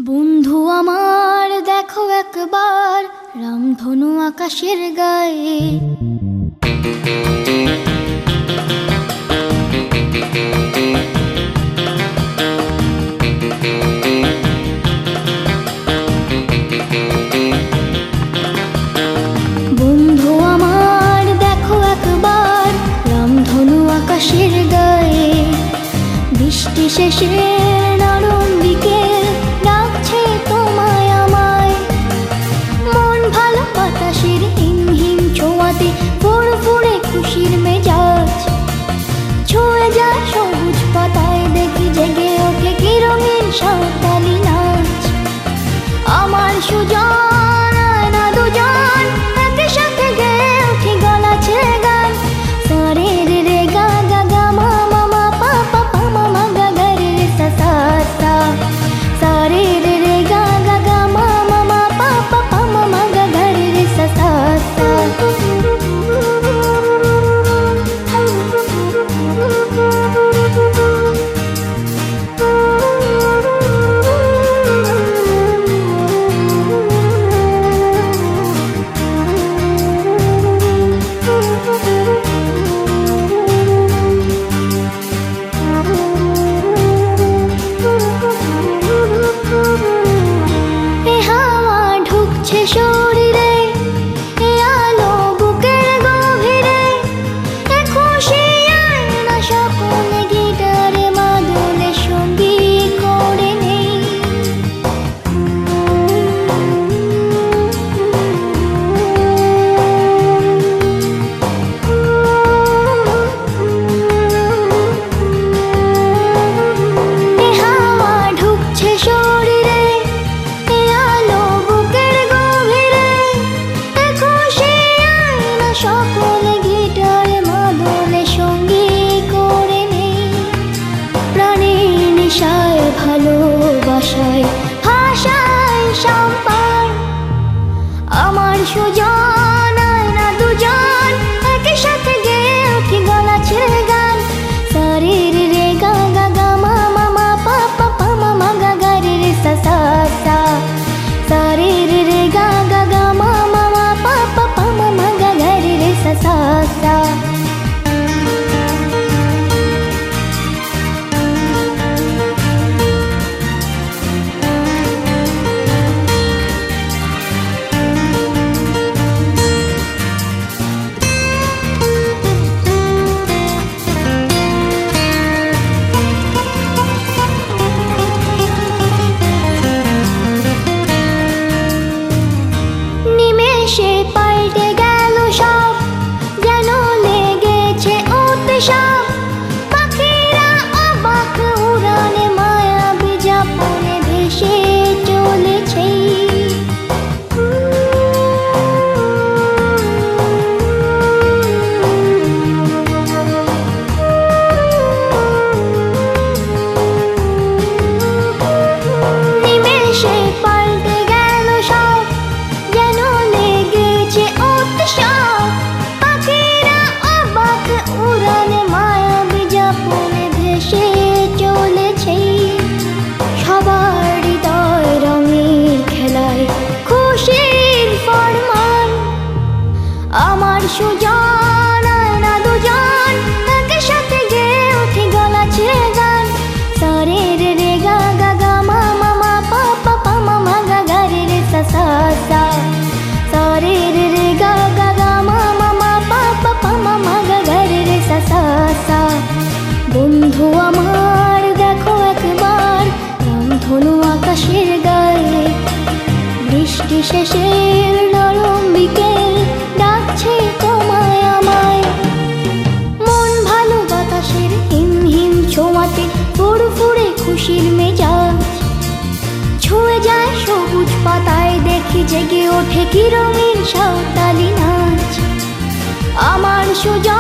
বন্ধু আমার দেখো একবার রামধনু আকাশের গায়ে। বন্ধু আমার দেখো একবার রামধনু আকাশের গায়ে। বৃষ্টি শেষে নরম বিকেল ডাকছে তোমায় আমায়। মন ভালো বাতাসের হিম হিম ছোঁয়াতে ফুরফুরে খুশির মেজাজ। ছুঁয়ে যায় সবুজ পাতায় দেখি জেগে ওঠে কি রঙিন সাঁওতালি নাচ। আমার সুজন না দুজন একসাথে গেয়ে উঠি গলা ছেড়ে গান। সারে রে রে গা গা গা মা মা মা পা পা পা মা মা গা গা রে রে সা সা সা। সারে রে রে গা গা গা মা মা মা পা পা পা মা মা গা গা রে রে সা সা সা। শরীরে এ আলো বুকের গভীরে এ খুশি আয়না স্বপ্নে গিটারে মাদুলে সঙ্গী করে নেই। এ হাওয়া ঢুকছে শরীরে এ আলো সকলে গিটারে মাদুলে সঙ্গী করে নেই। প্রাণের নেশায় ভালোবাসায় ভাষায় সম্পান। আমার সুজন না দুজন একই সাথে গেয়ে উঠি গলা ছেড়ে গান। সারে রে রে গা গা গা মা মা মা পা পা পা মা মা গা গা রে রে সা সা সা। সারে রে রে গা গা গা মা মা মা পা পা পা মা মা গা গা রে রে সা সা সা। নিমেষে পাল্টে গেল সব যেন লেগেছে উৎসব। পাখিরা অবাক উড়ানে মায়াবী যাপনে ভেসে চলেছে। নিমেষে পাল্টে গেল সব যেন লেগেছে উৎসব। পাখিরা অবাক উড়ানে মায়াবী যাপনে ভেসে চলেছে। সবার হৃদয় রঙের খেলায় খুশির ফরমান। আমার সুজন না দুজন একই সাথে গেয়ে উঠি গলা ছেড়ে গান। সারে রে রে গা গা গা মা মা মা পা পা পা মা মা গা গা রে রে সা সা সা। সারে রে রে গা গা গা মা মা মা পা পা পা মা মা গা গা রে রে সা সা সা। বন্ধু আমার দেখো একবার রামধনু আকাশের গায়ে। বৃষ্টি শেষের নরম বিকেল ডাকছে তোমায় আমায়। মন ভালো বাতাসের হিম হিম ছোঁয়াতে ফুরফুরে খুশির মেজাজ। ছুঁয়ে যায় সবুজ পাতায় দেখি জেগে ওঠে কি রঙিন সাঁওতালি নাচ। আমার সুজন